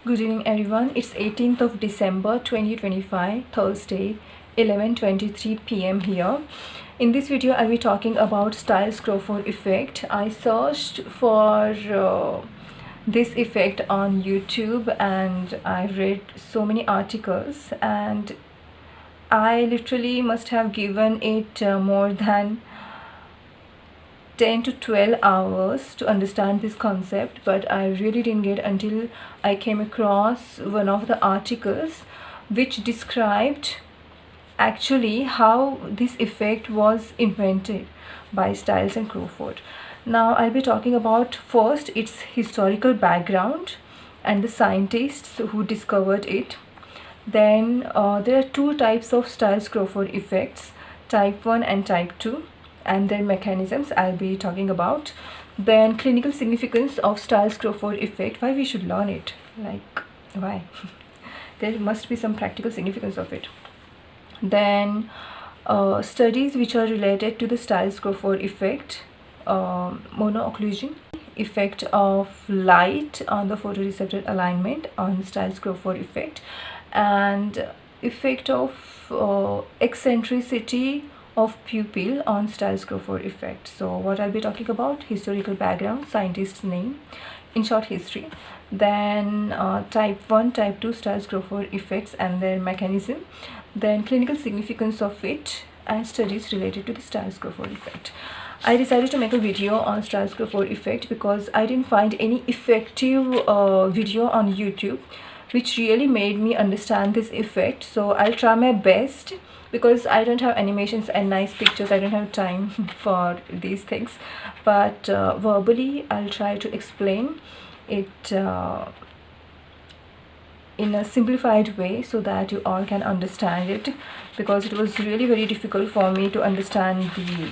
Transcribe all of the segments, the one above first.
Good evening everyone. It's 18th of December 2025, Thursday, 11:23 p.m. here. In this video, I'll be talking about Stiles-Crawford effect. I searched for this effect on YouTube and I read so many articles, and I literally must have given it more than 10 to 12 hours to understand this concept, but I really didn't get until I came across one of the articles which described actually how this effect was invented by Stiles and Crawford. Now I'll be talking about first its historical background and the scientists who discovered it. Then there are two types of Stiles-Crawford effects, type 1 and type 2, and their mechanisms I'll be talking about. Then clinical significance of Stiles-Crawford effect, why we should learn it, like why there must be some practical significance of it. Then studies which are related to the Stiles-Crawford effect, monoocclusion, effect of light on the photoreceptor alignment on Stiles-Crawford effect, and effect of eccentricity of pupil on Stiles-Crawford effect. So what I'll be talking about: historical background, scientist's name, in short history. Then type 1, type 2 Stiles-Crawford effects and their mechanism. Then clinical significance of it and studies related to the Stiles-Crawford effect. I decided to make a video on Stiles-Crawford effect because I didn't find any effective video on YouTube which really made me understand this effect. So I'll try my best, because I don't have animations and nice pictures. I don't have time for these things, but verbally I'll try to explain it in a simplified way so that you all can understand it, because it was really very difficult for me to understand the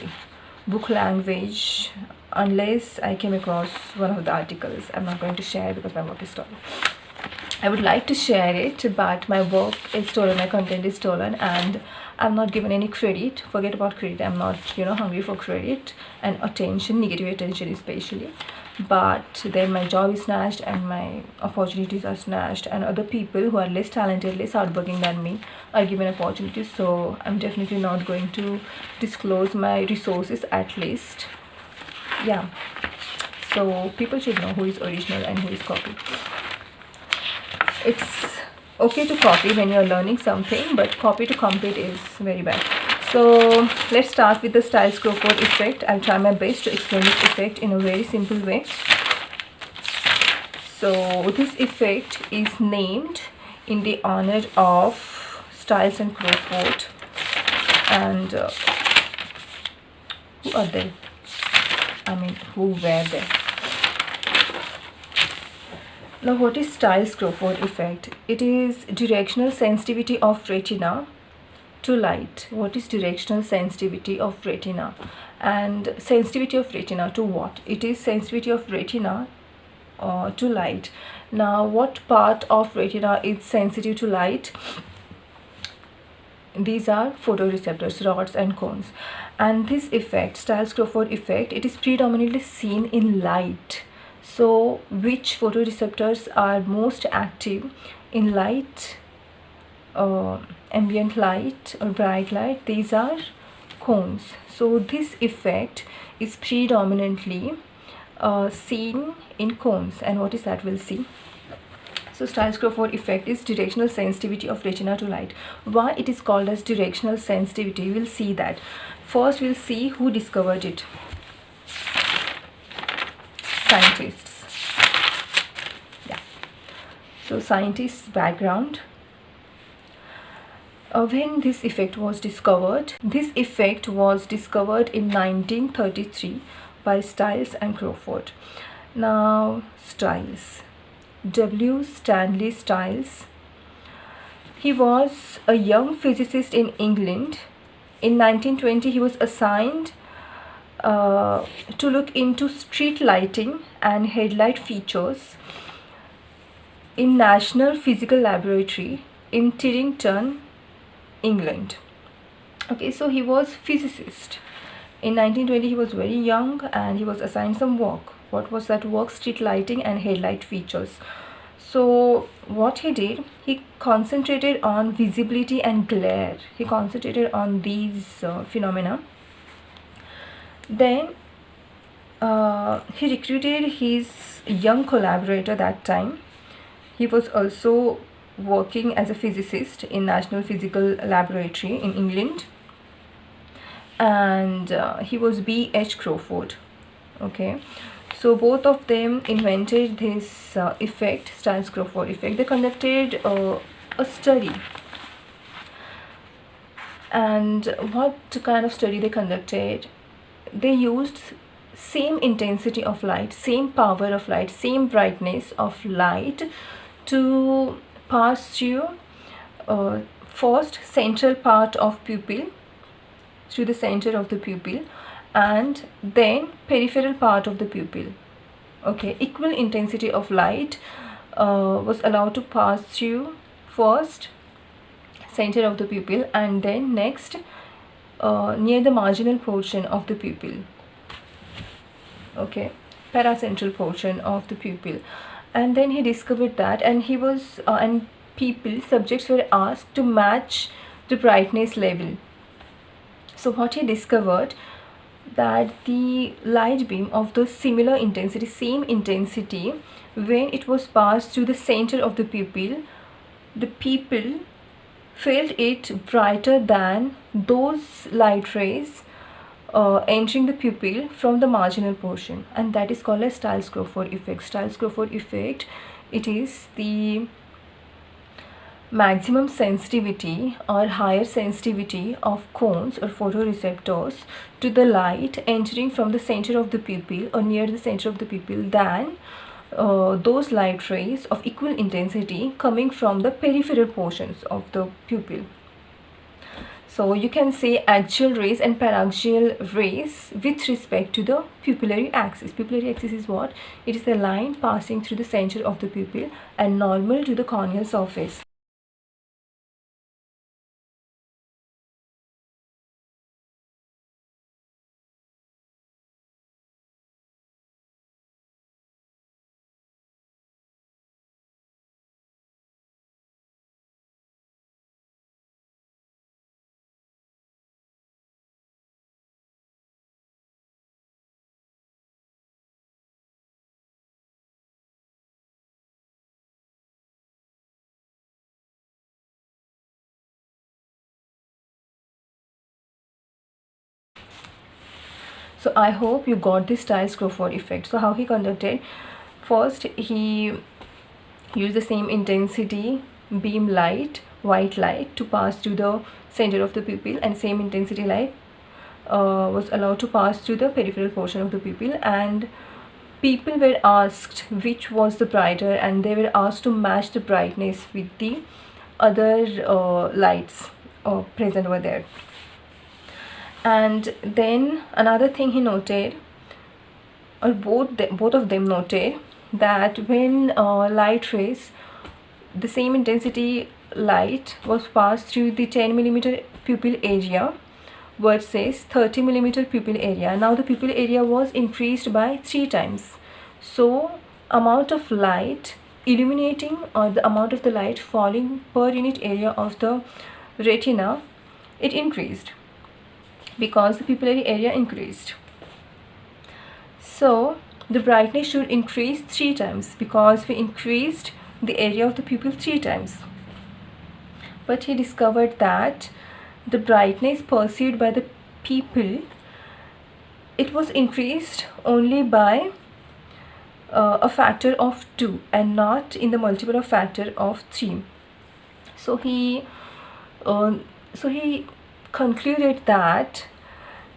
book language unless I came across one of the articles. I'm not going to share because my work is stolen. I would like to share it, but my work is stolen, my content is stolen, and I'm not given any credit. Forget about credit. I'm not, hungry for credit and attention, negative attention especially. But then my job is snatched and my opportunities are snatched, and other people who are less talented, less hardworking than me are given opportunities. So I'm definitely not going to disclose my resources, at least. Yeah. So people should know who is original and who is copy. It's okay to copy when you're learning something, but copy to compete is very bad. So let's start with the Stiles-Crawford effect. I'll try my best to explain this effect in a very simple way. So this effect is named in the honor of Stiles and Crawford. And who are they? I mean, who were they? Now, what is Stiles-Crawford effect? It is directional sensitivity of retina to light. What is directional sensitivity of retina? And sensitivity of retina to what? It is sensitivity of retina to light. Now, what part of retina is sensitive to light? These are photoreceptors, rods and cones. And this effect, Stiles-Crawford effect, it is predominantly seen in light. So which photoreceptors are most active in light, ambient light or bright light? These are cones. So this effect is predominantly seen in cones. And what is that? We'll see. So Stiles-Crawford effect is directional sensitivity of retina to light. Why it is called as directional sensitivity? We'll see that. First we'll see who discovered it. Scientists. Yeah. So scientists' background. When this effect was discovered? This effect was discovered in 1933 by Stiles and Crawford. Now, Stiles, W. Stanley Stiles, he was a young physicist in England. In 1920, he was assigned to look into street lighting and headlight features in National Physical Laboratory in Tiddington, England. Okay, so he was physicist. In 1920 he was very young and he was assigned some work. What was that work? Street lighting and headlight features. So what he did, he concentrated on visibility and glare. He concentrated on these phenomena. Then he recruited his young collaborator that time. He was also working as a physicist in National Physical Laboratory in England, and he was B.H. Crawford. Okay, so both of them invented this effect, Stiles-Crawford effect. They conducted a study. And what kind of study they conducted? They used same intensity of light, same power of light, same brightness of light to pass through first central part of pupil, through the center of the pupil, and then peripheral part of the pupil. Okay, equal intensity of light was allowed to pass through first center of the pupil, and then next near the marginal portion of the pupil. Okay, paracentral portion of the pupil. And then he discovered that, and he was and people, subjects were asked to match the brightness level. So what he discovered, that the light beam of the similar intensity, same intensity, when it was passed through the center of the people felt it brighter than those light rays entering the pupil from the marginal portion, and that is called as Stiles-Crawford effect. Stiles-Crawford effect, it is the maximum sensitivity or higher sensitivity of cones or photoreceptors to the light entering from the center of the pupil or near the center of the pupil than those light rays of equal intensity coming from the peripheral portions of the pupil. So you can say axial rays and paraxial rays with respect to the pupillary axis. Pupillary axis is what? It is the line passing through the center of the pupil and normal to the corneal surface. So I hope you got this Stiles-Crawford effect. So how he conducted? First, he used the same intensity beam light, white light, to pass through the center of the pupil, and same intensity light was allowed to pass through the peripheral portion of the pupil, and people were asked which was the brighter, and they were asked to match the brightness with the other lights present over there. And then another thing he noted, or both of them noted, that when light rays, the same intensity light was passed through the 10 millimeter pupil area versus 30 millimeter pupil area. Now the pupil area was increased by 3 times. So amount of light illuminating, or the amount of the light falling per unit area of the retina, it increased because the pupillary area increased. So the brightness should increase 3 times because we increased the area of the pupil 3 times. But he discovered that the brightness perceived by the people, it was increased only by a factor of 2 and not in the multiple of factor of 3. So he concluded that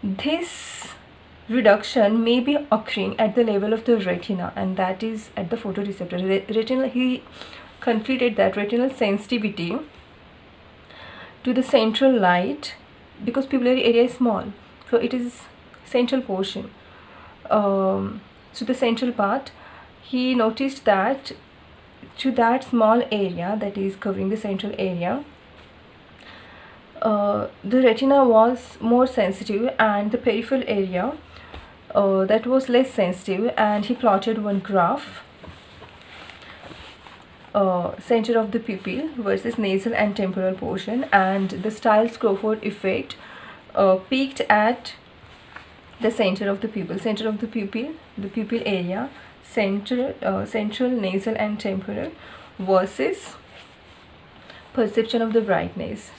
this reduction may be occurring at the level of the retina, and that is at the photoreceptor. He concluded that retinal sensitivity to the central light, because pupillary area is small, so it is central portion, so the central part, he noticed that to that small area that is covering the central area, the retina was more sensitive, and the peripheral area that was less sensitive. And he plotted one graph center of the pupil versus nasal and temporal portion, and the Stiles-Crawford effect peaked at the center of the pupil, the pupil area, central, nasal and temporal, versus perception of the brightness.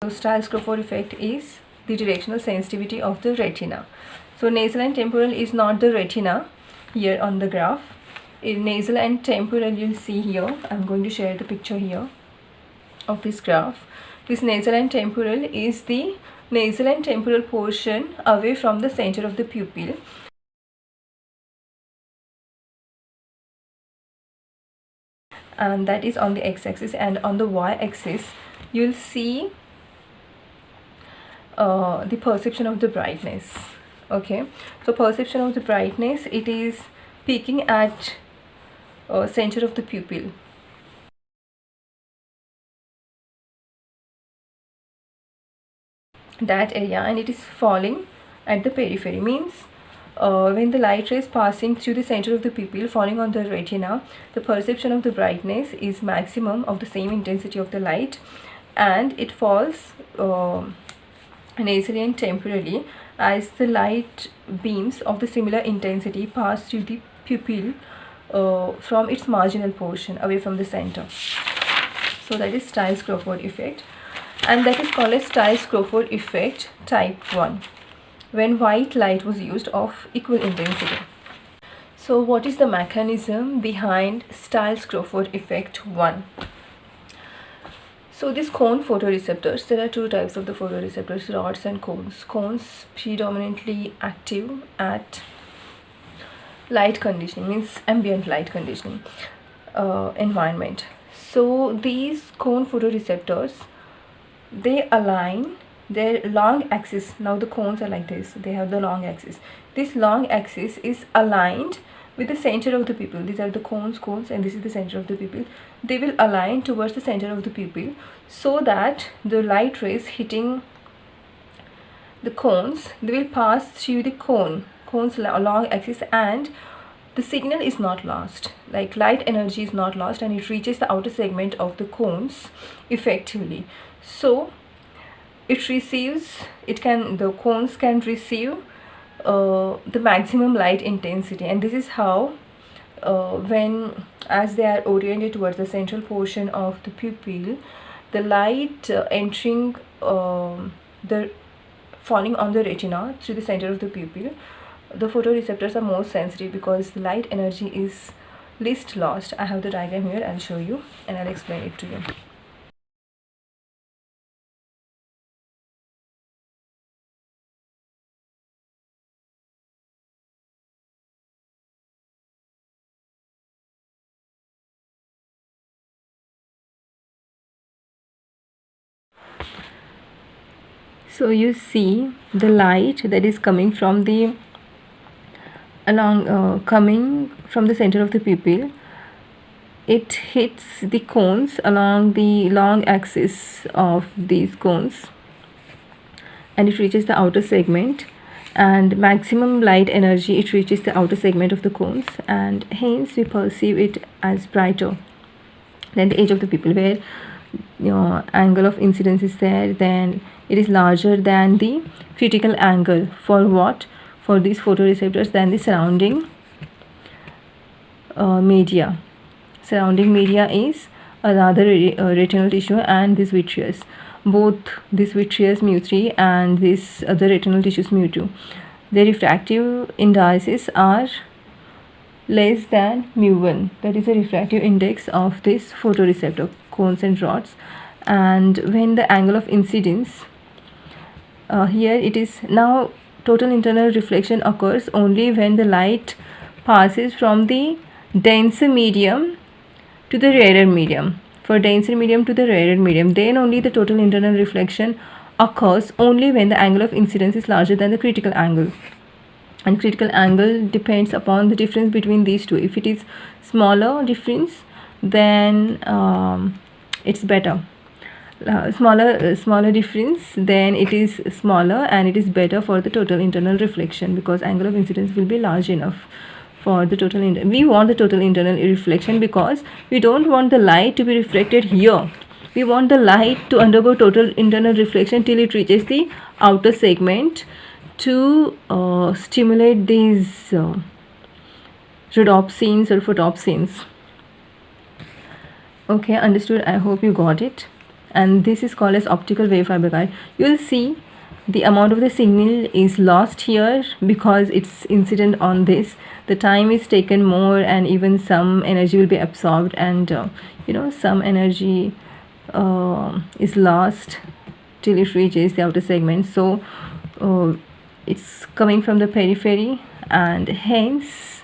So Stiles-Crawford effect is the directional sensitivity of the retina. So nasal and temporal is not the retina here on the graph. In nasal and temporal, you'll see here, I'm going to share the picture here of this graph. This nasal and temporal is the nasal and temporal portion away from the center of the pupil. And that is on the x-axis, and on the y-axis you'll see the perception of the brightness. Okay, so perception of the brightness, it is peaking at center of the pupil. That area, and it is falling at the periphery, means when the light rays passing through the center of the pupil falling on the retina, the perception of the brightness is maximum of the same intensity of the light, and it falls nasally and temporally as the light beams of the similar intensity pass through the pupil from its marginal portion away from the center. So that is Stiles-Crawford effect, and that is called as Stiles-Crawford effect type 1, when white light was used of equal intensity. So what is the mechanism behind Stiles-Crawford effect 1? So these cone photoreceptors, there are two types of the photoreceptors, rods and cones. Cones predominantly active at light conditioning, means ambient light conditioning environment. So these cone photoreceptors, they align their long axis. Now the cones are like this, they have the long axis. This long axis is aligned with the center of the pupil. These are the cones, and this is the center of the pupil. They will align towards the center of the pupil, so that the light rays hitting the cones, they will pass through the cone's long axis, and the signal is not lost, like light energy is not lost, and it reaches the outer segment of the cones effectively. So it receives, the cones can receive the maximum light intensity, and this is how as they are oriented towards the central portion of the pupil, the light entering the falling on the retina through the center of the pupil, the photoreceptors are more sensitive because the light energy is least lost. I have the diagram here, I'll show you and I'll explain it to you. So you see the light that is coming from the coming from the center of the pupil. It hits the cones along the long axis of these cones, and it reaches the outer segment, and maximum light energy, it reaches the outer segment of the cones, and hence we perceive it as brighter than the edge of the pupil, where angle of incidence is there, then it is larger than the critical angle for what? For these photoreceptors than the surrounding media. Surrounding media is another retinal tissue and this vitreous. Both this vitreous mu3 and this other retinal tissues mu2, their refractive indices are less than mu1. That is the refractive index of this photoreceptor, cones and rods. And when the angle of incidence, here it is, now total internal reflection occurs only when the light passes from the denser medium to the rarer medium. For denser medium to the rarer medium, then only the total internal reflection occurs only when the angle of incidence is larger than the critical angle. And critical angle depends upon the difference between these two. If it is smaller difference, then it's better. smaller difference, then it is smaller and it is better for the total internal reflection, because angle of incidence will be large enough for the total we want the total internal reflection, because we don't want the light to be reflected here. We want the light to undergo total internal reflection till it reaches the outer segment to stimulate these rhodopsines or photopsines. Okay, understood. I hope you got it. And this is called as optical wavefiber guide. You'll see the amount of the signal is lost here because it's incident on this. The time is taken more, and even some energy will be absorbed, and some energy is lost till it reaches the outer segment. So it's coming from the periphery, and hence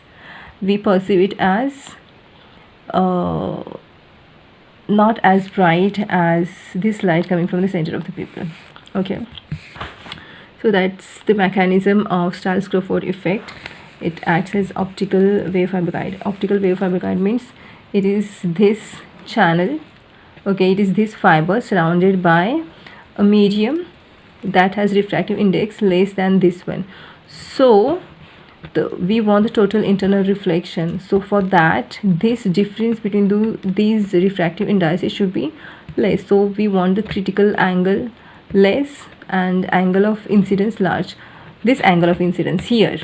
we perceive it as not as bright as this light coming from the center of the pupil. Okay, so that's the mechanism of Stiles-Crawford effect. It acts as optical wavefiber guide. Optical wavefiber guide means it is this channel, okay, it is this fiber surrounded by a medium that has refractive index less than this one. So we want the total internal reflection. So for that, this difference between these refractive indices should be less. So we want the critical angle less and angle of incidence large. This angle of incidence here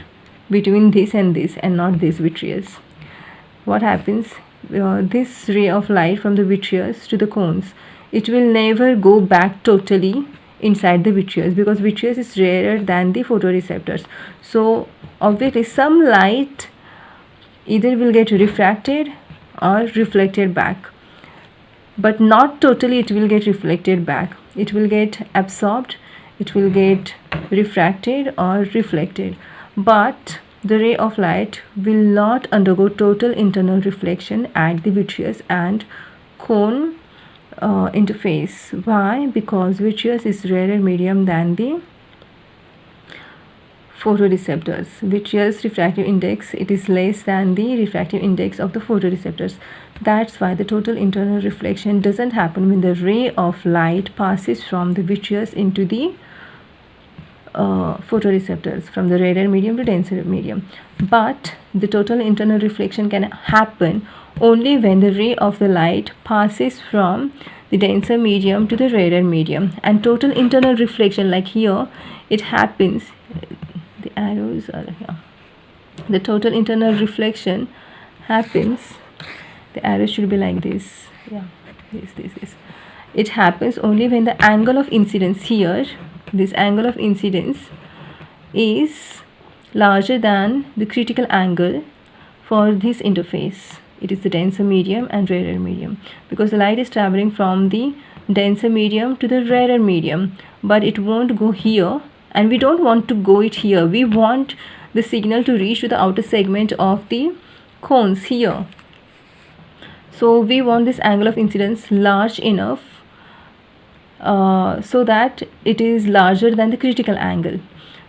between this and not this vitreous. What happens? This ray of light from the vitreous to the cones, it will never go back totally inside the vitreous, because vitreous is rarer than the photoreceptors. So obviously some light either will get refracted or reflected back, but not totally it will get reflected back. It will get absorbed, it will get refracted or reflected, but the ray of light will not undergo total internal reflection at the vitreous and cone interface. Why? Because vitreous is rarer medium than the photoreceptors. Vitreous refractive index, it is less than the refractive index of the photoreceptors. That's why the total internal reflection doesn't happen when the ray of light passes from the vitreous into the photoreceptors, from the rarer medium to denser medium. But the total internal reflection can happen only when the ray of the light passes from the denser medium to the rarer medium. And total internal reflection, like here, it happens, the arrows are here, the total internal reflection happens, the arrow should be like this, yeah, this. It happens only when the angle of incidence here, this angle of incidence is larger than the critical angle for this interface. It is the denser medium and rarer medium, because the light is traveling from the denser medium to the rarer medium, but it won't go here, and we don't want to go it here. We want the signal to reach to the outer segment of the cones here. So we want this angle of incidence large enough so that it is larger than the critical angle.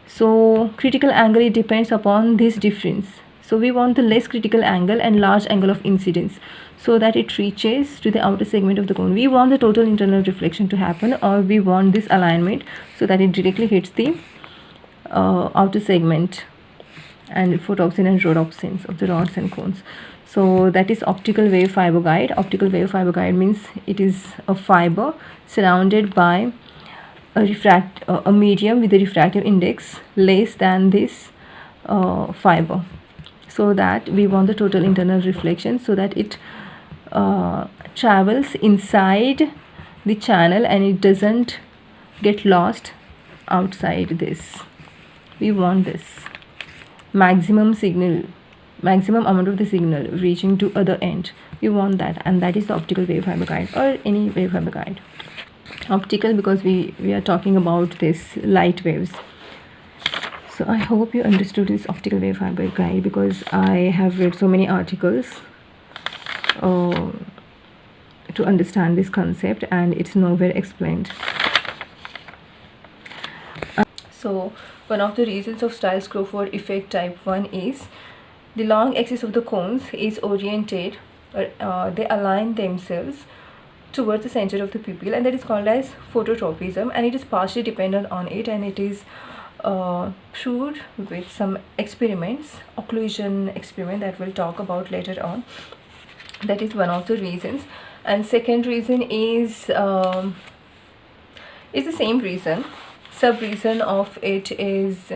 So critical angle, it depends upon this difference. So we want the less critical angle and large angle of incidence so that it reaches to the outer segment of the cone. We want the total internal reflection to happen, or we want this alignment so that it directly hits the outer segment and photopsin and rhodopsins of the rods and cones. So that is optical wave fiber guide. Optical wave fiber guide means it is a fiber surrounded by a medium with a refractive index less than this fiber, so that we want the total internal reflection so that it travels inside the channel and it doesn't get lost outside this. We want this maximum amount of the signal reaching to other end. We want that, and that is the optical wave fiber guide, or any wave fiber guide. Optical because we are talking about this light waves. So I hope you understood this optical wave fiber guide, because I have read so many articles to understand this concept, and it's nowhere explained. So one of the reasons of Stiles-Crawford effect type 1 is the long axis of the cones is oriented, or they align themselves towards the center of the pupil, and that is called as phototropism, and it is partially dependent on it, and it is proved with some experiments, occlusion experiment that we'll talk about later on. That is one of the reasons. And second reason is the same reason. Sub reason of it is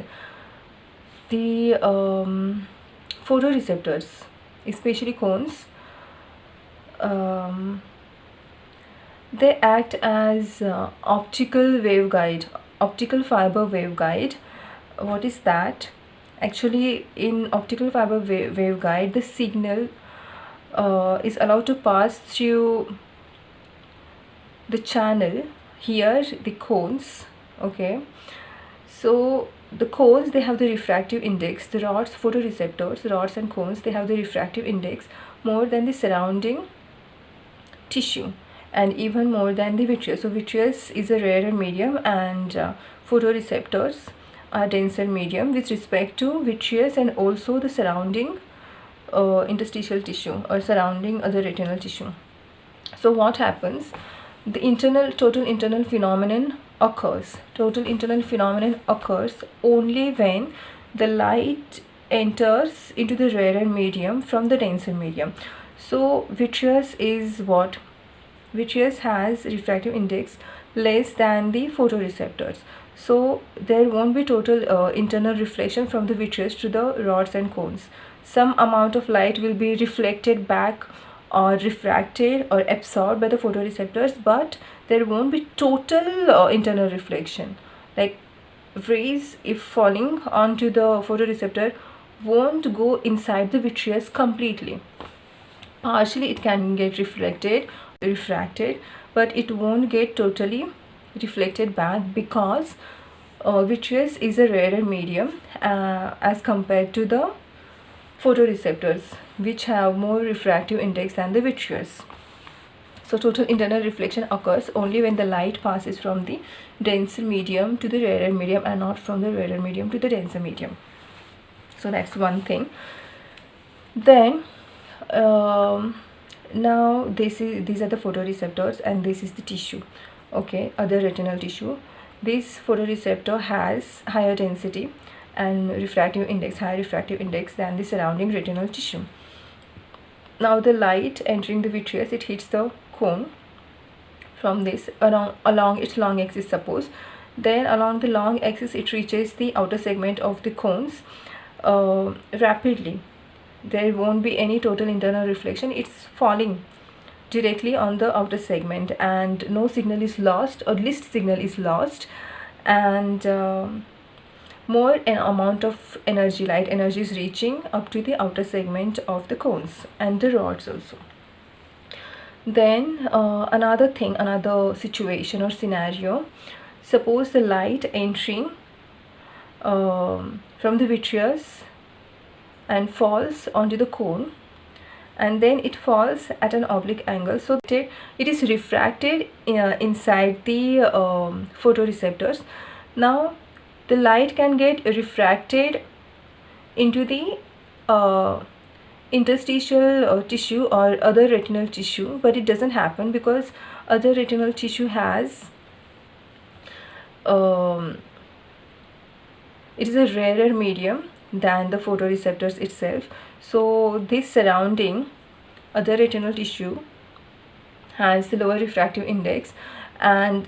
the photoreceptors, especially cones. They act as optical waveguide, optical fiber waveguide. What is that? Actually, in optical fiber waveguide, the signal is allowed to pass through the channel. Here the cones, okay, so the cones, they have the refractive index. The rods, photoreceptors, rods and cones, they have the refractive index more than the surrounding tissue, and even more than the vitreous. So vitreous is a rarer medium, and photoreceptors are denser medium with respect to vitreous and also the surrounding interstitial tissue or surrounding other retinal tissue. So what happens? The total internal phenomenon occurs. Total internal phenomenon occurs only when the light enters into the rarer medium from the denser medium. So vitreous is what? Vitreous has refractive index less than the photoreceptors. So there won't be total internal reflection from the vitreous to the rods and cones. Some amount of light will be reflected back or refracted or absorbed by the photoreceptors, but there won't be total internal reflection. Like rays, if falling onto the photoreceptor, won't go inside the vitreous completely. Partially it can get refracted, but it won't get totally reflected back, because vitreous is a rarer medium as compared to the photoreceptors, which have more refractive index than the vitreous. So total internal reflection occurs only when the light passes from the denser medium to the rarer medium, and not from the rarer medium to the denser medium. So that's one thing. Then now these are the photoreceptors, and this is the tissue, okay, other retinal tissue. This photoreceptor has higher density and refractive index, higher refractive index than the surrounding retinal tissue. Now the light entering the vitreous, it hits the cone from this along its long axis, suppose. Then along the long axis it reaches the outer segment of the cones rapidly. There won't be any total internal reflection. It's falling directly on the outer segment, and no signal is lost, or least signal is lost, and more an amount of energy, light energy, is reaching up to the outer segment of the cones and the rods also. Then another situation or scenario, suppose the light entering from the vitreous and falls onto the cone, and then it falls at an oblique angle, so it is refracted inside the photoreceptors. Now the light can get refracted into the interstitial tissue or other retinal tissue, but it doesn't happen because other retinal tissue has it is a rarer medium than the photoreceptors itself. So this surrounding other retinal tissue has the lower refractive index, and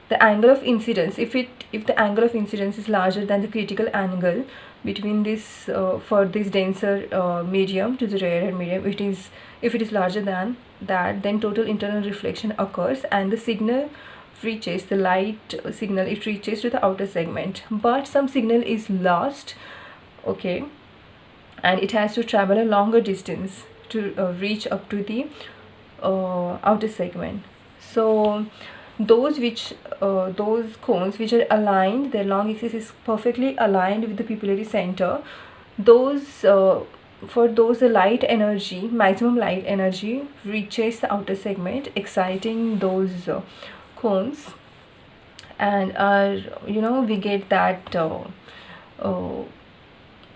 the angle of incidence, if the angle of incidence is larger than the critical angle between this for this denser medium to the rarer medium, if it is larger than that, then total internal reflection occurs, and the signal reaches, the light signal, it reaches to the outer segment, but some signal is lost, okay, and it has to travel a longer distance to reach up to the outer segment. So those cones which are aligned, their long axis is perfectly aligned with the pupillary center, for those the light energy, maximum light energy, reaches the outer segment, exciting those cones, and we get that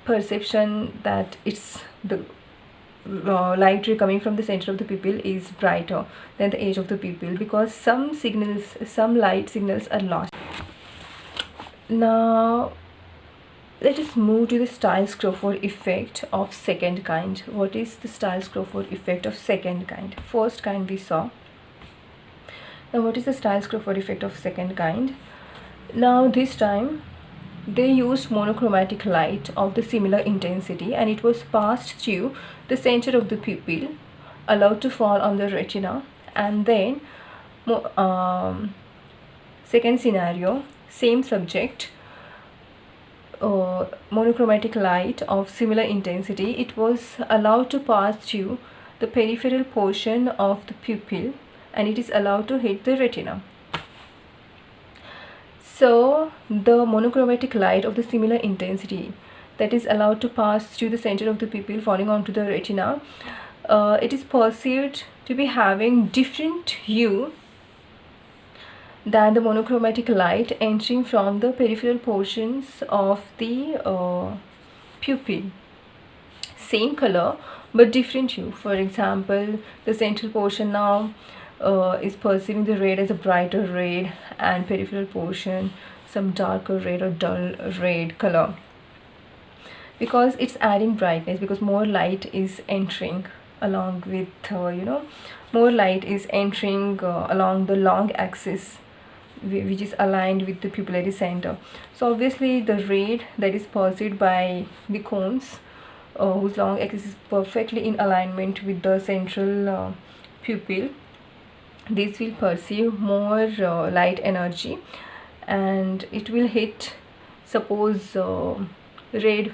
perception that it's the light ray coming from the center of the pupil is brighter than the edge of the pupil, because some light signals are lost. Now let us move to the Stiles-Crawford effect of second kind. What is the Stiles-Crawford effect of second kind? First kind we saw. Now what is the Stiles-Crawford effect of second kind? Now this time they used monochromatic light of the similar intensity, and it was passed through the center of the pupil, allowed to fall on the retina, and then second scenario, same subject, monochromatic light of similar intensity, it was allowed to pass through the peripheral portion of the pupil, and it is allowed to hit the retina. So the monochromatic light of the similar intensity that is allowed to pass through the center of the pupil falling onto the retina, it is perceived to be having different hue than the monochromatic light entering from the peripheral portions of the pupil. Same color but different hue. For example, the central portion now is perceiving the red as a brighter red, and peripheral portion some darker red or dull red color, because it's adding brightness, because more light is entering along with more light is entering along the long axis which is aligned with the pupillary center. So obviously the red that is perceived by the cones whose long axis is perfectly in alignment with the central pupil, this will perceive more light energy, and it will hit, suppose red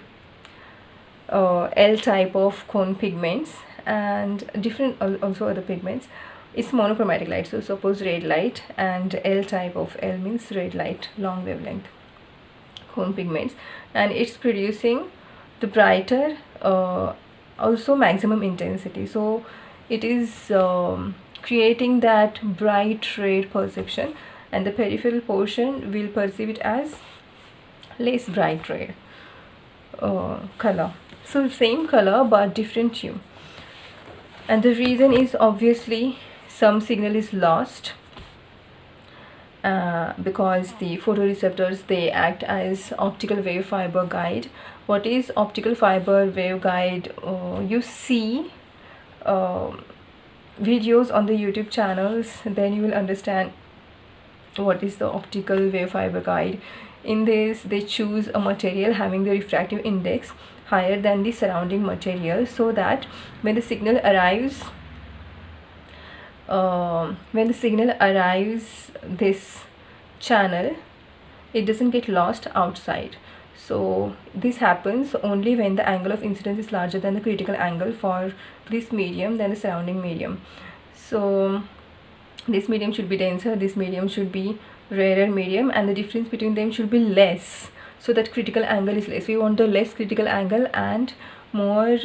L type of cone pigments and different also other pigments. It's monochromatic light, so suppose red light, and L type of L means red light, long wavelength cone pigments, and it's producing the brighter also maximum intensity. So it is creating that bright red perception, and the peripheral portion will perceive it as less bright red color. So same color but different hue, and the reason is obviously some signal is lost because the photoreceptors, they act as optical wave fiber guide. What is optical fiber wave guide? You see videos on the YouTube channels, then you will understand what is the optical wave fiber guide. In this, they choose a material having the refractive index higher than the surrounding material, so that when the signal arrives this channel, it doesn't get lost outside. So this happens only when the angle of incidence is larger than the critical angle for this medium than the surrounding medium. So this medium should be denser, this medium should be rarer medium, and the difference between them should be less, so that critical angle is less. We want the less critical angle and more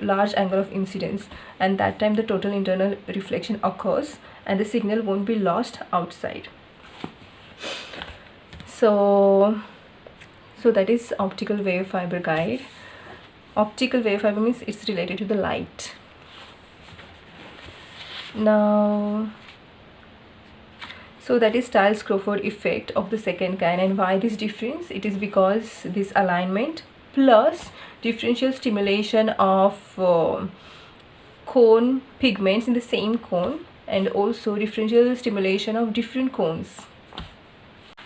large angle of incidence, and that time the total internal reflection occurs and the signal won't be lost outside. So that is optical wave fiber guide. Optical wave fiber means it's related to the light. Now, so that is Stiles-Crawford effect of the second kind. And why this difference? It is because this alignment plus differential stimulation of cone pigments in the same cone, and also differential stimulation of different cones.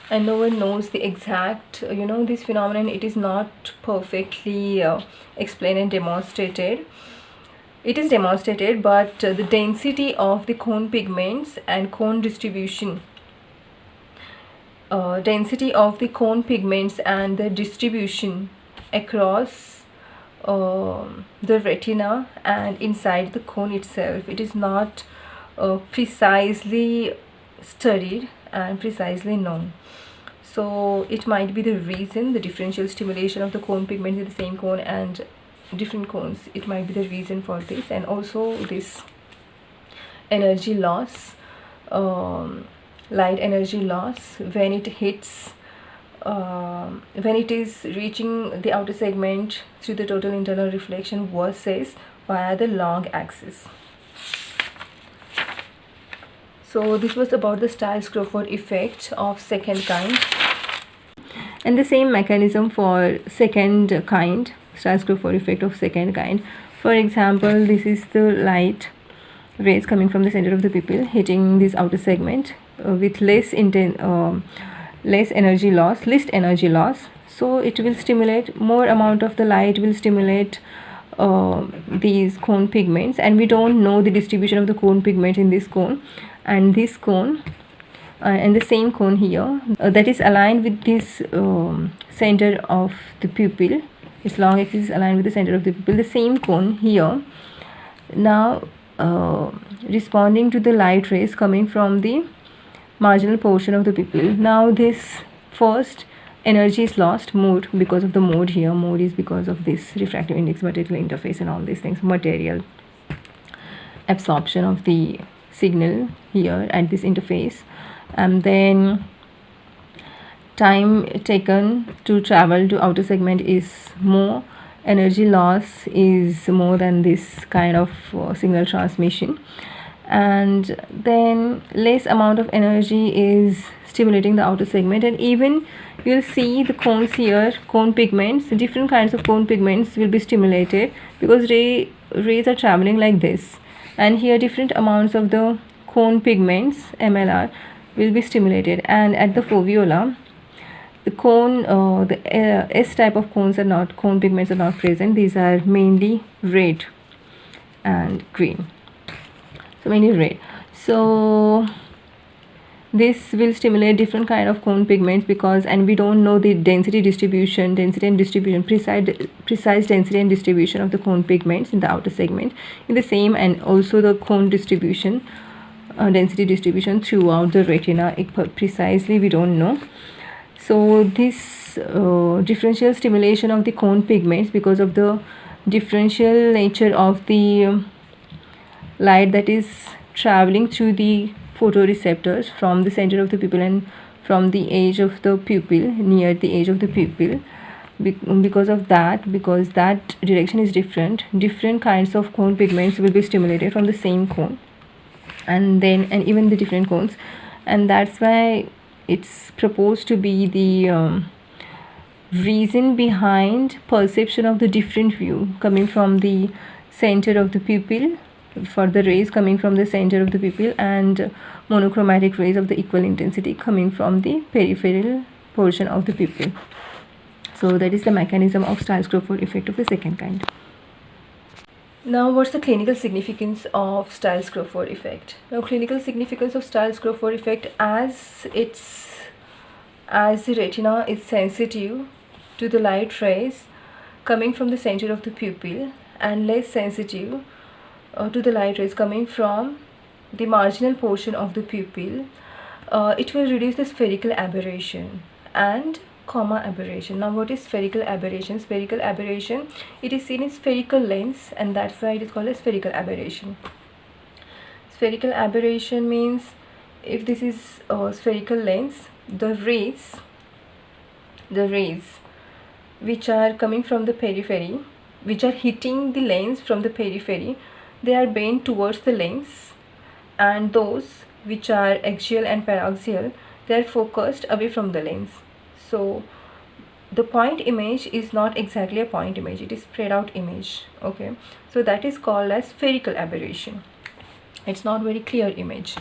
And no one knows the exact, this phenomenon. It is not perfectly explained and demonstrated. It is demonstrated, but the density of the cone pigments and cone distribution, density of the cone pigments and the distribution across the retina and inside the cone itself, it is not precisely studied and precisely known. So it might be the reason, the differential stimulation of the cone pigments in the same cone and different cones, it might be the reason for this. And also this energy loss, light energy loss, when it hits when it is reaching the outer segment through the total internal reflection versus via the log axis. So this was about the Stiles-Crawford effect of second kind, and the same mechanism for second kind, Stiles-Crawford effect of second kind. For example, this is the light rays coming from the center of the pupil hitting this outer segment with less energy loss. So it will stimulate more amount of the light, will stimulate these cone pigments, and we don't know the distribution of the cone pigment in this cone and this cone and the same cone here that is aligned with this center of the pupil. Its long axis is aligned with the center of the pupil. The same cone here now responding to the light rays coming from the marginal portion of the pupil. Now this first energy is lost, mode, because of the mode here. Mode is because of this refractive index, material interface and all these things, material absorption of the signal here at this interface, and then time taken to travel to outer segment is more, energy loss is more than this kind of signal transmission, and then less amount of energy is stimulating the outer segment. And even you'll see the cones here, cone pigments, different kinds of cone pigments will be stimulated because rays are traveling like this, and here different amounts of the cone pigments MLR will be stimulated. And at the foveola, the cone the S type of cone pigments are not present. These are mainly red and green, so mainly red. So this will stimulate different kind of cone pigments because, and we don't know the precise density and distribution of the cone pigments in the outer segment in the same, and also the cone distribution, density distribution throughout the retina precisely we don't know. So this differential stimulation of the cone pigments because of the differential nature of the light that is traveling through the photoreceptors from the center of the pupil and from the edge of the pupil, near the edge of the pupil. Because that direction is different kinds of cone pigments will be stimulated from the same cone, and even the different cones, and that's why it's proposed to be the reason behind perception of the different view coming from the center of the pupil, for the rays coming from the center of the pupil, and monochromatic rays of the equal intensity coming from the peripheral portion of the pupil. So that is the mechanism of Stiles-Crawford effect of the second kind. Now, what's the clinical significance of Stiles-Crawford effect? Now, clinical significance of Stiles-Crawford effect, as the retina is sensitive to the light rays coming from the center of the pupil and less sensitive to the light rays coming from the marginal portion of the pupil, it will reduce the spherical aberration and comma aberration. Now, what is spherical aberration? Spherical aberration, it is seen in spherical lens, and that's why it is called a spherical aberration. Spherical aberration means if this is a spherical lens, the rays which are coming from the periphery, which are hitting the lens from the periphery, they are bent towards the lens, and those which are axial and paraxial, they are focused away from the lens. So the point image is not exactly a point image, it is spread out image. Okay, so that is called as spherical aberration. It's not very clear image.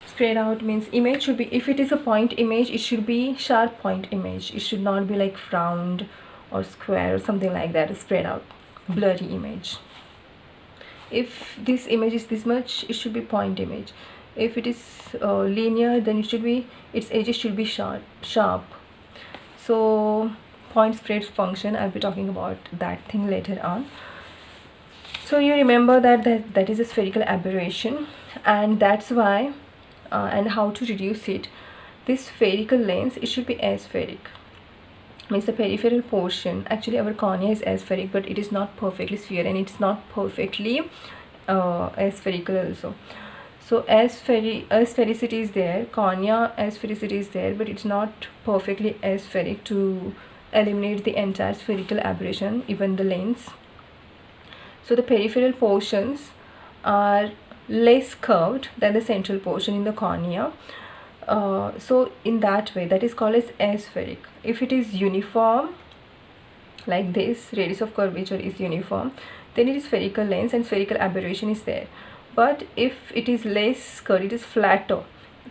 Spread out means image should be, if it is a point image, it should be sharp point image. It should not be like round or square or something like that. Spread out, blurry image. If this image is this much, it should be point image. If it is linear, then it should be, its edges should be sharp. So point spread function, I'll be talking about that thing later on. So you remember that is a spherical aberration, and that's why and how to reduce it. This spherical lens, it should be aspheric, means the peripheral portion, actually our cornea is aspheric, but it is not perfectly sphere and it's not perfectly aspherical also. So asphericity is there, cornea asphericity is there, but it's not perfectly aspheric to eliminate the entire spherical aberration, even the lens. So the peripheral portions are less curved than the central portion in the cornea. So in that way, that is called as aspheric. If it is uniform like this, radius of curvature is uniform, then it is spherical lens and spherical aberration is there. But if it is less curved, it is flatter,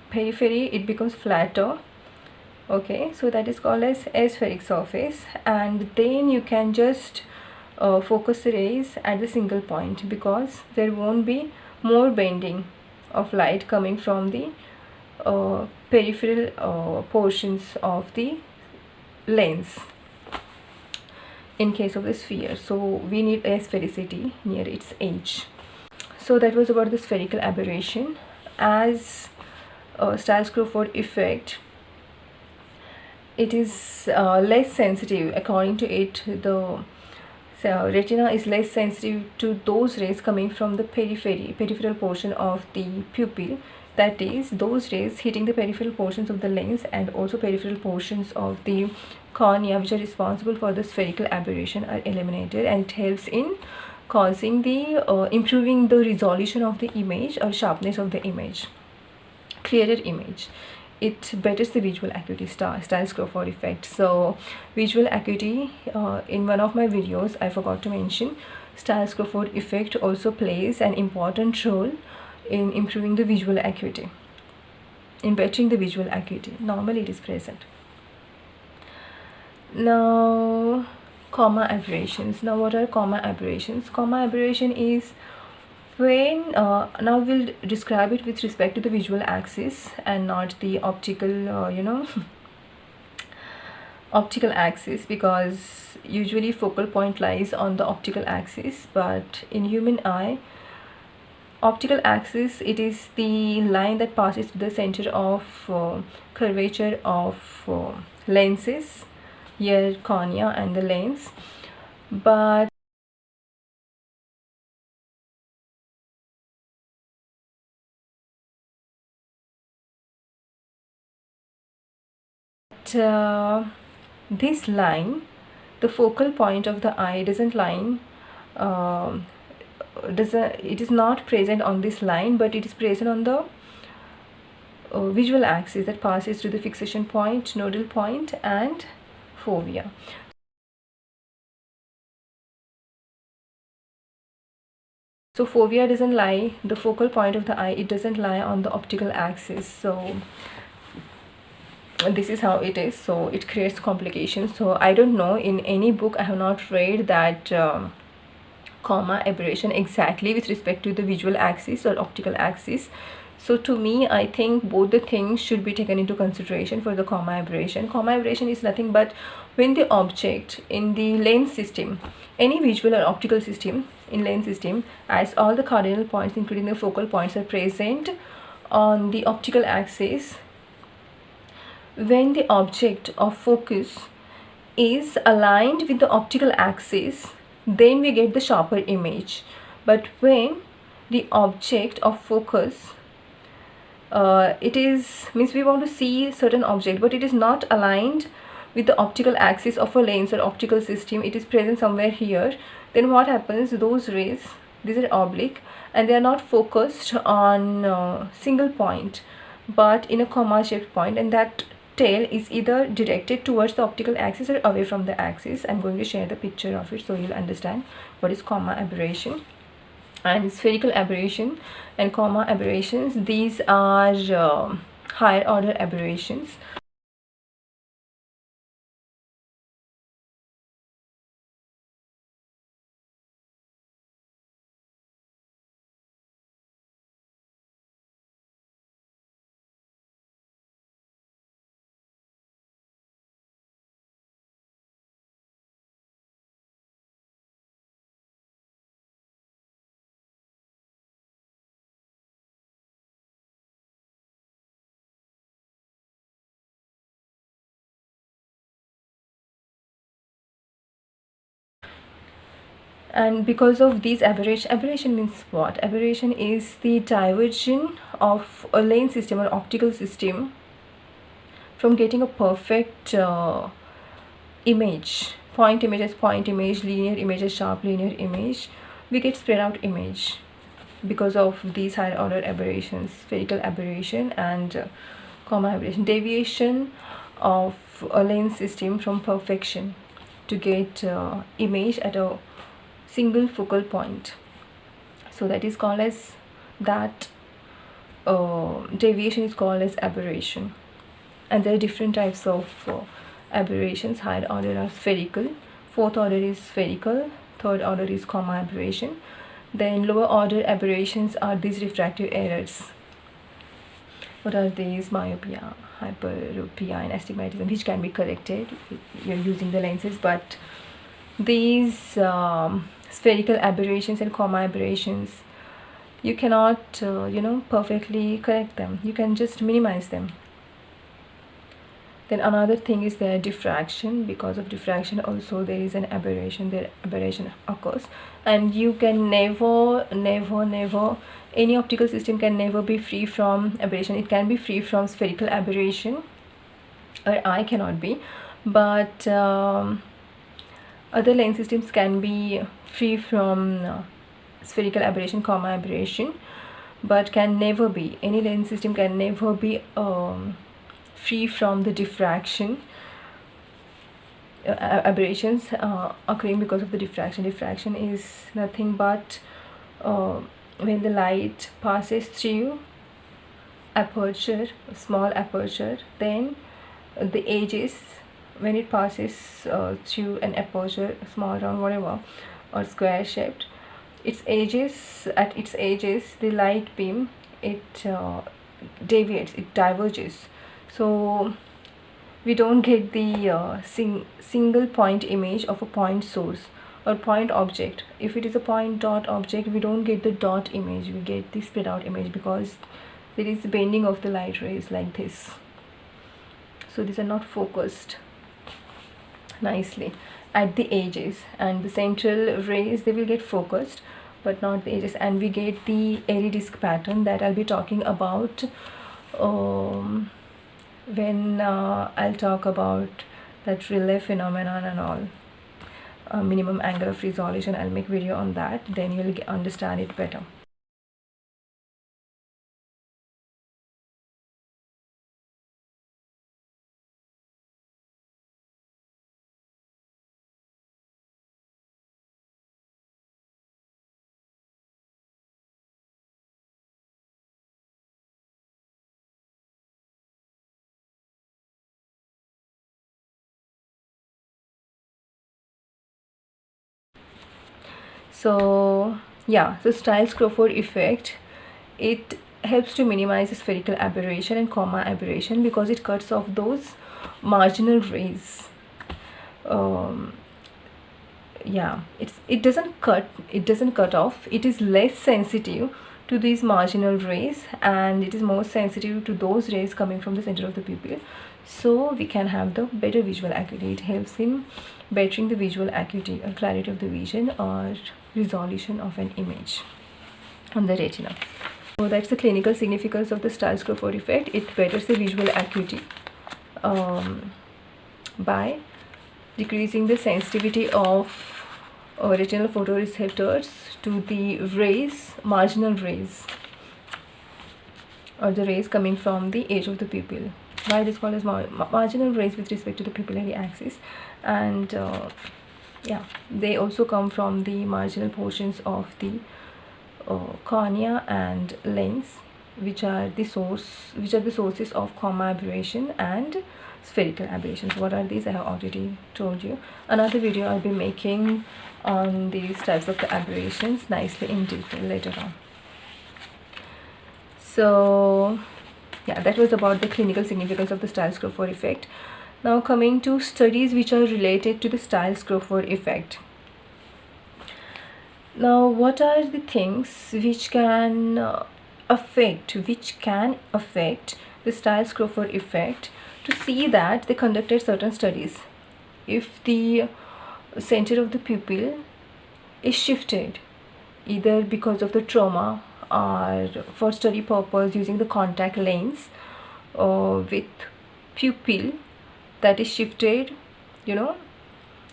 periphery, it becomes flatter. Okay, so that is called as aspheric surface, and then you can just focus the rays at the single point, because there won't be more bending of light coming from the peripheral portions of the lens in case of the sphere. So we need asphericity near its edge. So that was about the spherical aberration. As Stiles-Crawford effect, it is less sensitive. According to it, the retina is less sensitive to those rays coming from the peripheral portion of the pupil. That is, those rays hitting the peripheral portions of the lens and also peripheral portions of the cornea, which are responsible for the spherical aberration, are eliminated, and it helps in causing the improving the resolution of the image or sharpness of the image, clearer image. It betters the visual acuity. Stiles-Crawford effect. So visual acuity, in one of my videos I forgot to mention, Stiles-Crawford effect also plays an important role in improving the visual acuity, in bettering the visual acuity. Normally it is present. Now, comma aberrations. Now what are comma aberrations? Comma aberration is when now we'll describe it with respect to the visual axis and not the optical optical axis, because usually focal point lies on the optical axis, but in human eye, optical axis, it is the line that passes to the center of curvature of lenses, here cornea and the lens. But this line, the focal point of the eye, doesn't line it is not present on this line, but it is present on the visual axis that passes to the fixation point, nodal point, and fovea. So fovea doesn't lie, the focal point of the eye, it doesn't lie on the optical axis. So this is how it is. So it creates complications. So I don't know, in any book I have not read that comma aberration exactly with respect to the visual axis or optical axis. So to me, I think both the things should be taken into consideration for the comma aberration. Comma aberration is nothing but when the object in the lens system, any visual or optical system in lens system, as all the cardinal points including the focal points are present on the optical axis, when the object of focus is aligned with the optical axis, then we get the sharper image. But when the object of focus it is means we want to see certain object, but it is not aligned with the optical axis of a lens or optical system, it is present somewhere here, then what happens, those rays, these are oblique and they are not focused on single point but in a comma shaped point, and that tail is either directed towards the optical axis or away from the axis. I'm going to share the picture of it so you'll understand what is comma aberration and spherical aberration. And comma aberrations, these are higher order aberrations. And because of these aberration means what? Aberration is the diversion of a lens system or optical system from getting a perfect image. Point image as point image, linear image as sharp linear image. We get spread out image because of these higher order aberrations, spherical aberration and comma aberration, deviation of a lens system from perfection to get image at a single focal point. So that is called as that deviation is called as aberration. And there are different types of aberrations. Higher order are spherical, fourth order is spherical, third order is comma aberration. Then lower order aberrations are these refractive errors. What are these? Myopia, hyperopia and astigmatism, which can be corrected you're using the lenses, but these spherical aberrations and comma aberrations, you cannot perfectly correct them. You can just minimize them. Then another thing is their diffraction. Because of diffraction also there is an aberration, their aberration occurs, and you can never any optical system can never be free from aberration. It can be free from spherical aberration, or eye cannot be, but other lens systems can be free from spherical aberration, comma aberration, but can never be, any lens system can never be free from the diffraction, aberrations occurring because of the diffraction. Diffraction is nothing but when the light passes through aperture, small aperture, then the edges, when it passes through an aperture, small, round, whatever, or square shaped, its edges, at its edges the light beam, it deviates, it diverges. So we don't get the single point image of a point source or point object. If it is a point dot object, we don't get the dot image, we get the spread out image, because there is bending of the light rays like this. So these are not focused nicely at the edges, and the central rays, they will get focused but not the edges, and we get the airy disk pattern that I'll be talking about when I'll talk about that Rayleigh phenomenon and all. Minimum angle of resolution, I'll make video on that, then you'll understand it better. So yeah, so Stiles-Crawford effect, it helps to minimize the spherical aberration and comma aberration because it cuts off those marginal rays. Yeah, it doesn't cut off, it is less sensitive to these marginal rays, and it is more sensitive to those rays coming from the center of the pupil, so we can have the better visual acuity. It helps in bettering the visual acuity or clarity of the vision or resolution of an image on the retina. So that's the clinical significance of the Stiles-Crawford effect. It betters the visual acuity by decreasing the sensitivity of retinal photoreceptors to the rays, marginal rays, or the rays coming from the edge of the pupil. Why it is called as marginal rays with respect to the pupillary axis, and yeah, they also come from the marginal portions of the cornea and lens, which are the sources of comma aberration and spherical aberrations. What are these? I have already told you. Another video I'll be making on these types of the aberrations nicely in detail later on. So yeah, that was about the clinical significance of the Stiles-Crawford effect. Now coming to studies which are related to the Stiles-Crawford effect. Now what are the things which can affect the Stiles-Crawford effect? To see that, they conducted certain studies. If the center of the pupil is shifted either because of the trauma or for study purpose using the contact lens with pupil that is shifted,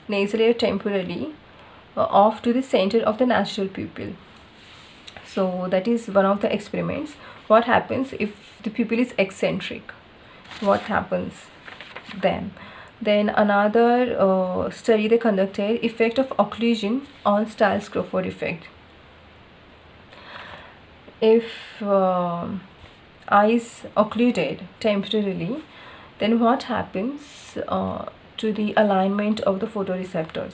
nasally or temporally off to the center of the natural pupil. So that is one of the experiments. What happens if the pupil is eccentric? What happens then? Then another study they conducted, effect of occlusion on Stiles-Crawford effect. If eyes occluded temporarily, then what happens to the alignment of the photoreceptors?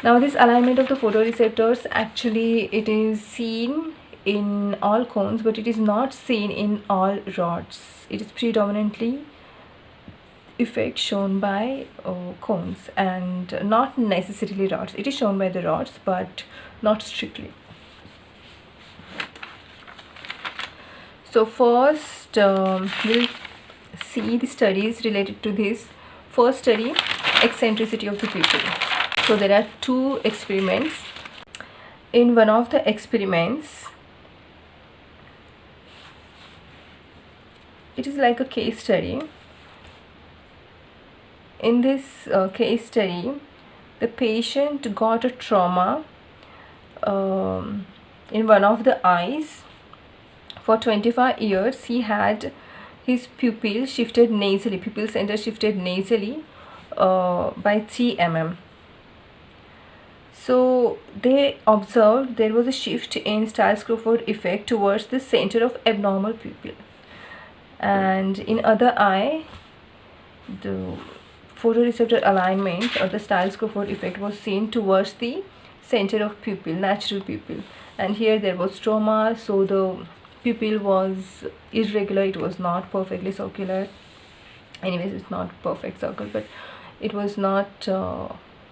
Now this alignment of the photoreceptors, actually it is seen in all cones, but it is not seen in all rods. It is predominantly effect shown by cones and not necessarily rods. It is shown by the rods but not strictly. So first we'll see the studies related to this. First study, eccentricity of the pupil. So there are two experiments. In one of the experiments, it is like a case study. In this case study, the patient got a trauma in one of the eyes. For 25 years, he had his pupil shifted nasally, pupil center shifted nasally by 3 mm. So they observed there was a shift in Stiles-Crawford effect towards the center of abnormal pupil, and in other eye the photoreceptor alignment or the Stiles-Crawford effect was seen towards the center of pupil, natural pupil, and here there was trauma, so the pupil was irregular, it was not perfectly circular. Anyways, it's not perfect circle, but it was not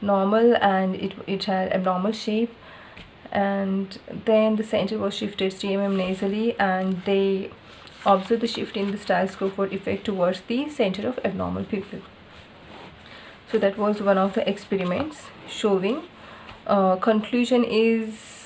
normal, and it had abnormal shape, and then the center was shifted 3 mm nasally, and they observed the shift in the Stiles-Crawford effect towards the center of abnormal pupil. So that was one of the experiments showing. Conclusion is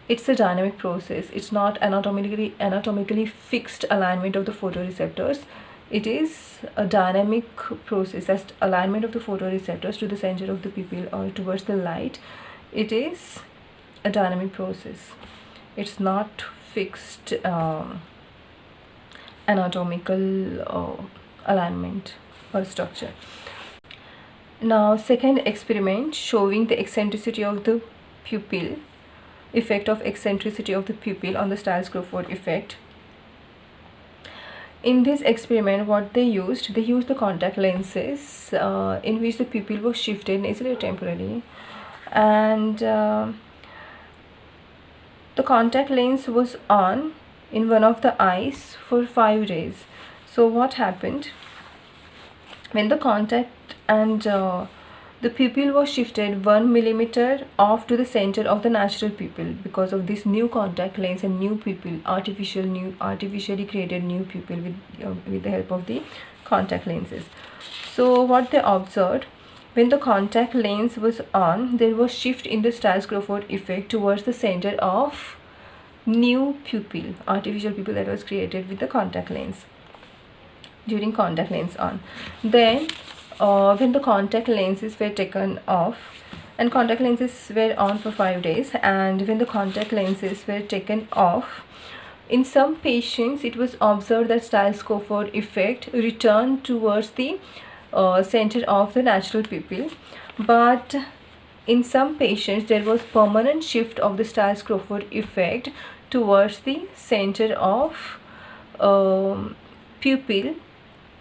it's a dynamic process. It's not anatomically fixed alignment of the photoreceptors. It is a dynamic process. That's alignment of the photoreceptors to the center of the pupil or towards the light. It is a dynamic process. It's not fixed anatomical alignment or structure. Now second experiment showing the eccentricity of the pupil, effect of eccentricity of the pupil on the Stiles-Crawford effect. In this experiment, what they used the contact lenses in which the pupil was shifted nasally or temporally, and the contact lens was on in one of the eyes for 5 days. So what happened when the contact and the pupil was shifted 1 millimeter off to the center of the natural pupil because of this new contact lens and new pupil, artificially created new pupil with the help of the contact lenses. So what they observed, when the contact lens was on, there was shift in the Stiles-Crawford effect towards the center of new pupil, artificial pupil that was created with the contact lens during contact lens on. Then when the contact lenses were taken off, and contact lenses were on for 5 days, and when the contact lenses were taken off, in some patients it was observed that Stiles-Crawford effect returned towards the center of the natural pupil, but in some patients there was permanent shift of the Stiles-Crawford effect towards the center of pupil,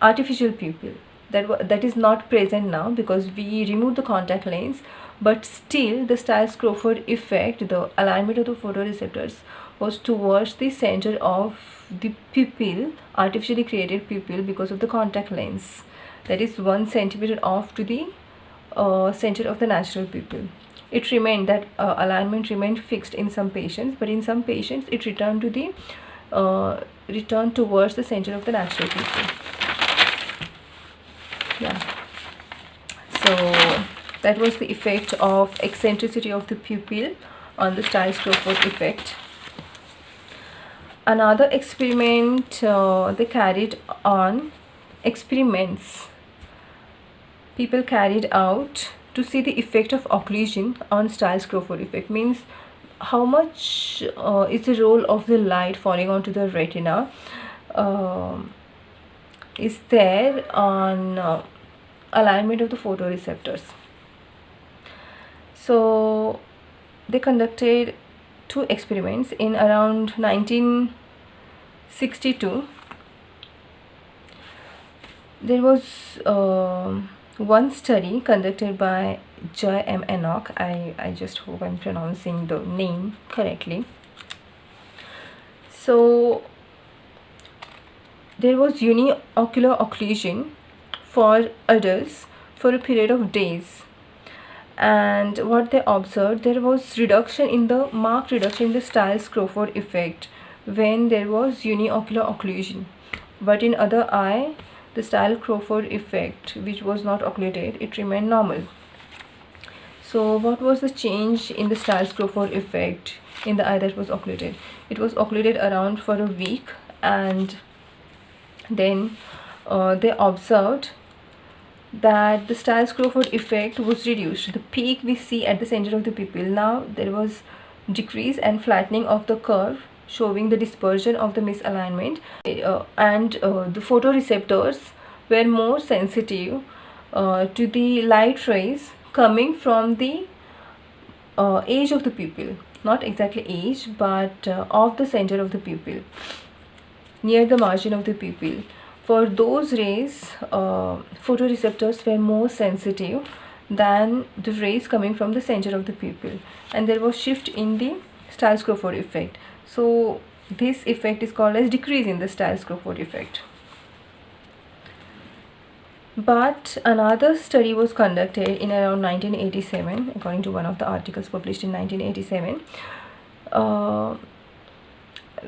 artificial pupil. That is not present now because we removed the contact lens, but still the Stiles-Crawford effect, the alignment of the photoreceptors, was towards the center of the pupil, artificially created pupil, because of the contact lens. That is 1 centimeter off to the center of the natural pupil. It remained, that alignment remained fixed in some patients, but in some patients it returned to the returned towards the center of the natural pupil. Yeah. So That was the effect of eccentricity of the pupil on the Stiles-Crawford effect. Another experiment they carried on experiments people carried out to see the effect of occlusion on Stiles-Crawford effect. Means how much is the role of the light falling onto the retina is there on alignment of the photoreceptors. So they conducted two experiments in around 1962. There was one study conducted by Joy M. Enoch. I just hope I'm pronouncing the name correctly. So there was uniocular occlusion for adults for a period of days, and what they observed, there was marked reduction in the Stiles-Crawford effect when there was uniocular occlusion, but in other eye the Stiles-Crawford effect, which was not occluded, it remained normal. So what was the change in the Stiles-Crawford effect in the eye that was occluded? It was occluded around for a week, and then they observed that the Stiles-Crawford effect was reduced. The peak we see at the center of the pupil, now there was decrease and flattening of the curve, showing the dispersion of the misalignment, and the photoreceptors were more sensitive to the light rays coming from the edge of the pupil, not exactly edge, but of the center of the pupil, near the margin of the pupil. For those rays, photoreceptors were more sensitive than the rays coming from the center of the pupil, and there was shift in the Stiles-Crawford effect. So this effect is called as decrease in the Stiles-Crawford effect. But another study was conducted in around 1987, according to one of the articles published in 1987.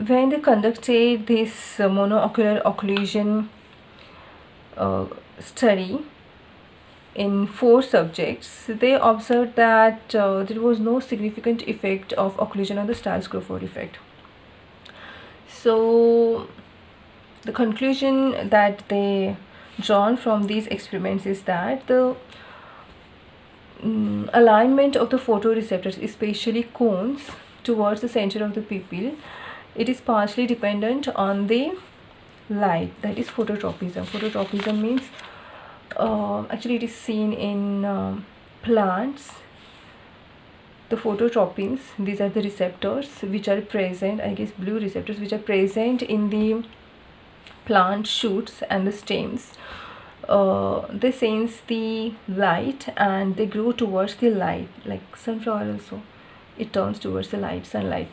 When they conducted this monoocular occlusion study in 4 subjects, they observed that there was no significant effect of occlusion on the Stiles-Crawford effect. So the conclusion that they drawn from these experiments is that the alignment of the photoreceptors, especially cones, towards the center of the pupil, it is partially dependent on the light, that is phototropism. Phototropism means actually it is seen in plants. The phototropins, these are the receptors which are present, I guess blue receptors, which are present in the plant shoots and the stems. They sense the light and they grow towards the light, like sunflower also, it turns towards the light, sunlight.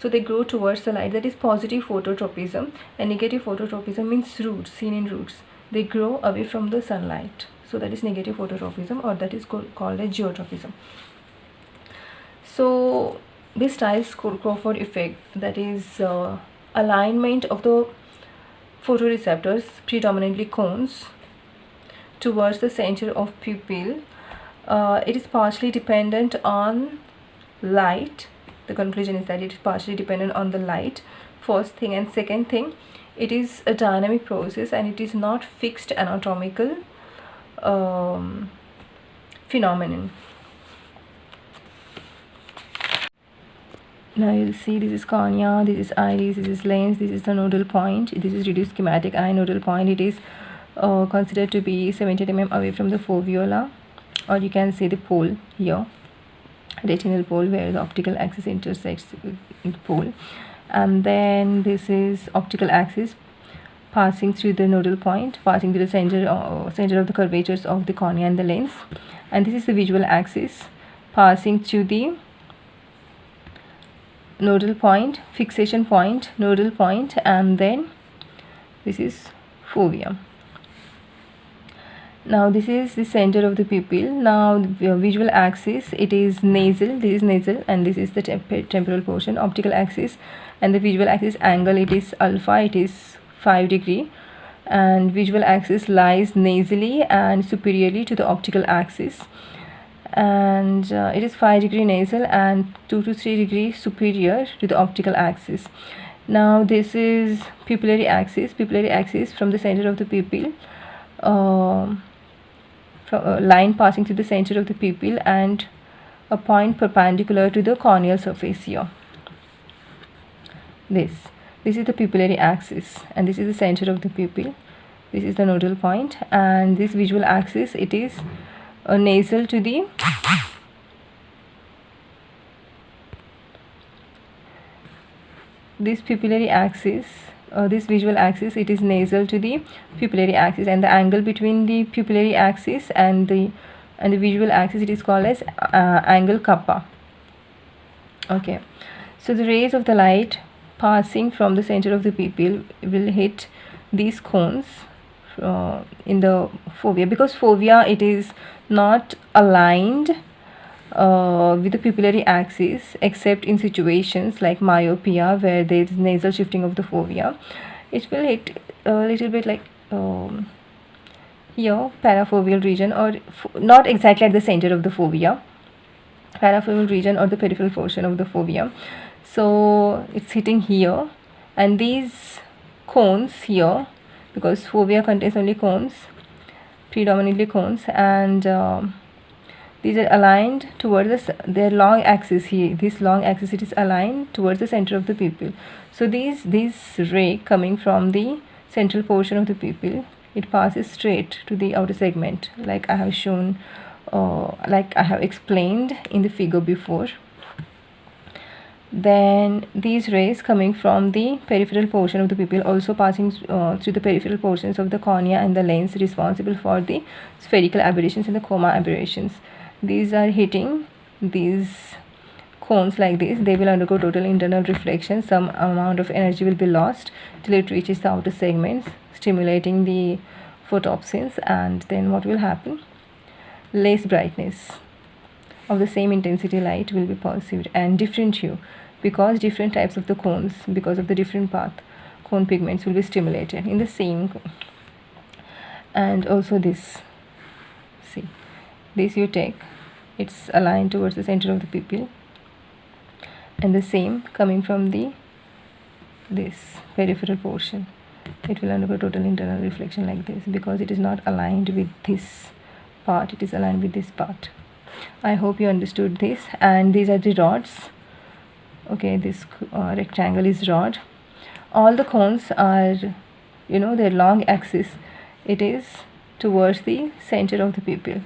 So they grow towards the light, that is positive phototropism, and negative phototropism means roots, seen in roots. They grow away from the sunlight, so that is negative phototropism, or that is called as geotropism. So this Stiles-Crawford effect, that is alignment of the photoreceptors, predominantly cones, towards the center of pupil, it is partially dependent on light. The conclusion is that it is partially dependent on the light, first thing, and second thing, it is a dynamic process and it is not fixed anatomical phenomenon. Now you'll see this is cornea, this is iris, this is lens, this is the nodal point, this is reduced schematic eye nodal point. It is considered to be 70 mm away from the fovea, or you can see the pole here, retinal pole, where the optical axis intersects with the pole, and then this is optical axis passing through the nodal point, passing through the center of the curvatures of the cornea and the lens, and this is the visual axis passing through the nodal point, fixation point, nodal point, and then this is fovea. Now this is the center of the pupil. Now the visual axis, it is nasal, this is nasal, and this is the temporal portion. Optical axis and the visual axis angle, it is alpha, it is 5 degrees, and visual axis lies nasally and superiorly to the optical axis, and it is 5 degree nasal and 2 to 3 degree superior to the optical axis. Now this is pupillary axis. Pupillary axis from the center of the pupil, from a line passing through the center of the pupil and a point perpendicular to the corneal surface here. This is the pupillary axis, and this is the center of the pupil. This is the nodal point, and this visual axis, it is nasal to the this pupillary axis, this visual axis, it is nasal to the pupillary axis, and the angle between the pupillary axis and the visual axis, it is called as angle kappa. Okay, so the rays of the light passing from the center of the pupil will hit these cones in the fovea, because fovea, it is not aligned with the pupillary axis except in situations like myopia where there is nasal shifting of the fovea. It will hit a little bit like here, parafoveal region, or not exactly at the center of the fovea, parafoveal region or the peripheral portion of the fovea. So it's hitting here, and these cones here, because fovea contains only cones, predominantly cones, and these are aligned towards their long axis here. This long axis, it is aligned towards the center of the pupil. So this ray coming from the central portion of the pupil, it passes straight to the outer segment, like I have shown, like I have explained in the figure before. Then these rays coming from the peripheral portion of the pupil, also passing through the peripheral portions of the cornea and the lens, responsible for the spherical aberrations and the coma aberrations. These are hitting these cones like this. They will undergo total internal reflection. Some amount of energy will be lost till it reaches the outer segments, stimulating the photopsins, and then what will happen? Less brightness of the same intensity light will be perceived, and different hue, because different types of the cones, because of the different path, cone pigments will be stimulated in the same cone. And also this, see, this you take, it's aligned towards the center of the pupil, and the same coming from the this peripheral portion, it will undergo total internal reflection like this, because it is not aligned with this part, it is aligned with this part. I hope you understood this. And these are the rods. Okay, this rectangle is rod. All the cones are, their long axis, it is towards the center of the pupil,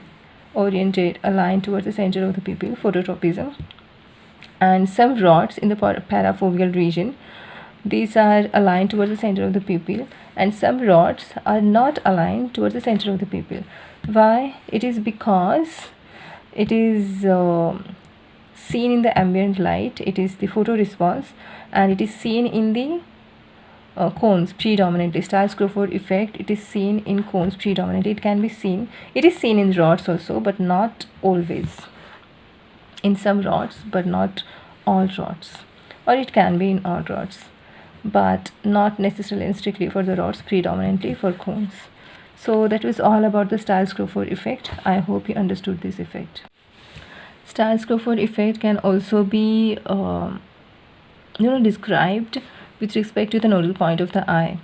oriented, aligned towards the center of the pupil, phototropism. And some rods in the parafoveal region, these are aligned towards the center of the pupil, and some rods are not aligned towards the center of the pupil. Why? It is because it is seen in the ambient light, it is the photo response, and it is seen in the cones predominantly. Stiles-Crawford effect, it is seen in cones predominantly. It can be seen, it is seen in rods also, but not always. In some rods, but not all rods, or it can be in all rods, but not necessarily and strictly for the rods, predominantly for cones. So that was all about the Stiles-Crawford effect. I hope you understood this effect. Stiles-Crawford effect can also be described with respect to the nodal point of the eye.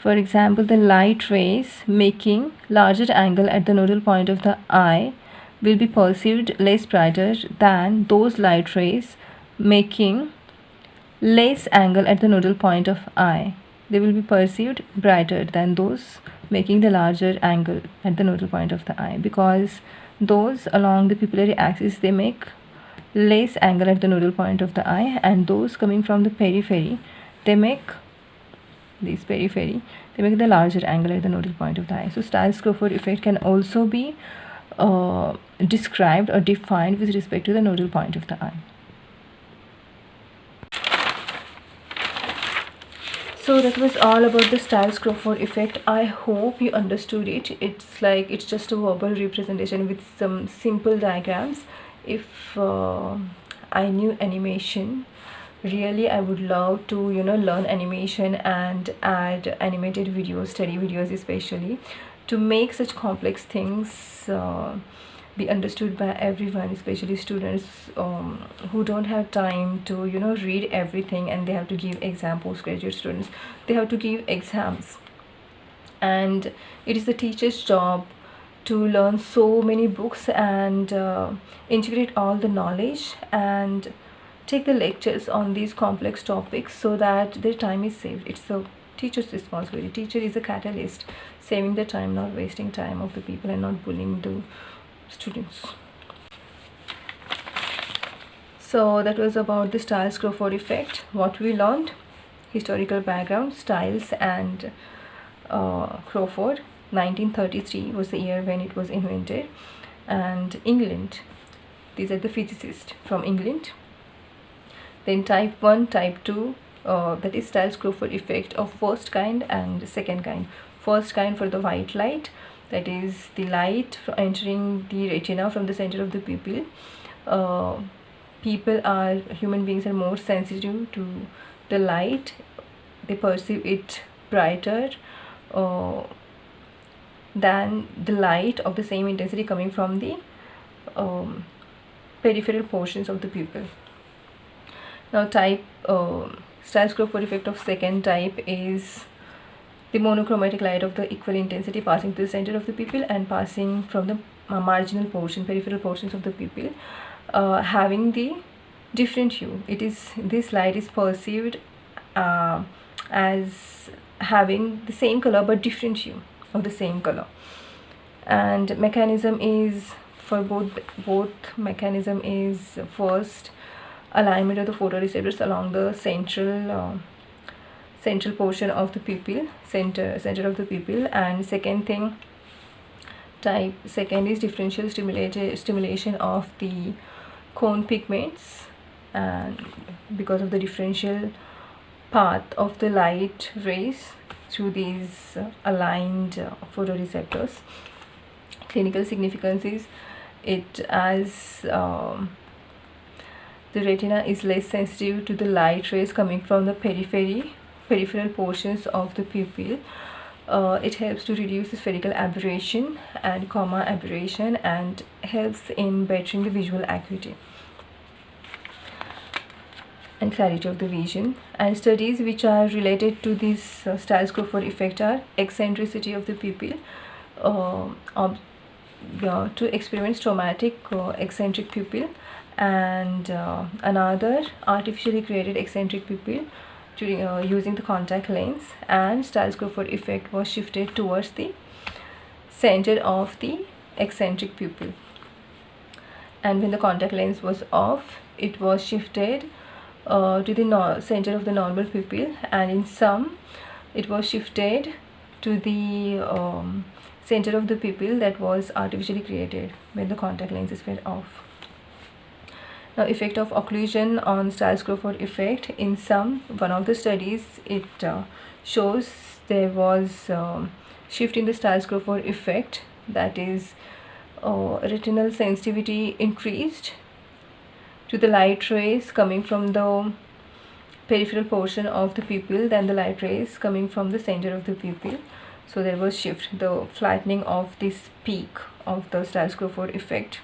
For example, the light rays making larger angle at the nodal point of the eye will be perceived less brighter than those light rays making less angle at the nodal point of eye. They will be perceived brighter than those making the larger angle at the nodal point of the eye, because those along the pupillary axis, they make less angle at the nodal point of the eye, and those coming from the periphery, they make this periphery, they make the larger angle at the nodal point of the eye. So Stiles-Crawford effect can also be described or defined with respect to the nodal point of the eye. So that was all about the Stiles-Crawford effect. I hope you understood it. It's just a verbal representation with some simple diagrams. If I knew animation, really I would love to learn animation and add animated videos, study videos especially, to make such complex things be understood by everyone, especially students who don't have time to read everything, and they have to give exam. Postgraduate students, they have to give exams, and it is the teacher's job to learn so many books and integrate all the knowledge and take the lectures on these complex topics so that their time is saved. It's the teacher's responsibility. Teacher is a catalyst, saving the time, not wasting time of the people and not bullying the students. So that was about the Stiles-Crawford effect. What we learned: historical background, Stiles and Crawford. 1933 was the year when it was invented, and England. These are the physicists from England. Then type 1, type 2, that is Stiles-Crawford effect of first kind and second kind. First kind for the white light, that is the light entering the retina from the center of the pupil. Human beings are more sensitive to the light. They perceive it brighter than the light of the same intensity coming from the peripheral portions of the pupil. Now type Stiles-Crawford effect of second type is the monochromatic light of the equal intensity passing to the center of the pupil and passing from the marginal portion, peripheral portions of the pupil, having the different hue. This light is perceived as having the same color but different hue of the same color. And mechanism is for both mechanism is first alignment of the photoreceptors along the central portion of the pupil, center of the pupil. And second is differential stimulation of the cone pigments, and because of the differential path of the light rays through these aligned photoreceptors. Clinical significance is it as the retina is less sensitive to the light rays coming from the peripheral portions of the pupil. It helps to reduce the spherical aberration and comma aberration, and helps in bettering the visual acuity and clarity of the vision. And studies which are related to this Stiles-Crawford effect are eccentricity of the pupil, to experiment traumatic eccentric pupil, and another artificially created eccentric pupil using the contact lens. And Stiles-Crawford effect was shifted towards the center of the eccentric pupil, and when the contact lens was off, it was shifted to the center of the normal pupil, and in some it was shifted to the center of the pupil that was artificially created when the contact lenses were off. Now, effect of occlusion on Stiles-Crawford effect. In one of the studies, it shows there was shift in the Stiles-Crawford effect, that is retinal sensitivity increased to the light rays coming from the peripheral portion of the pupil than the light rays coming from the center of the pupil. So there was shift, the flattening of this peak of the Stiles-Crawford effect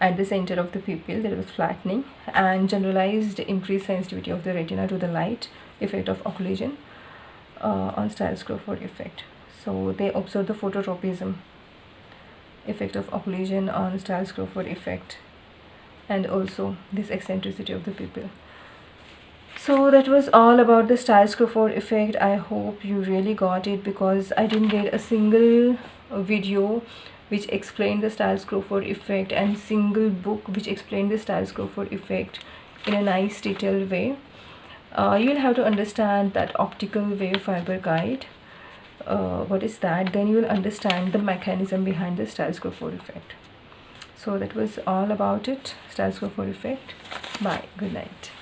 at the center of the pupil. There was flattening and generalized increased sensitivity of the retina to the light. Effect of occlusion on Stiles-Crawford effect. So they observed the phototropism effect of occlusion on Stiles-Crawford effect, and also this eccentricity of the pupil. So that was all about the Stiles-Crawford effect. I hope you really got it, because I didn't get a single video which explained the Stiles-Crawford effect and single book which explained the Stiles-Crawford effect in a nice detailed way. You'll have to understand that optical wave fiber guide. What is that? Then you will understand the mechanism behind the Stiles-Crawford effect. So that was all about it, Stiles-Crawford effect. Bye. Good night.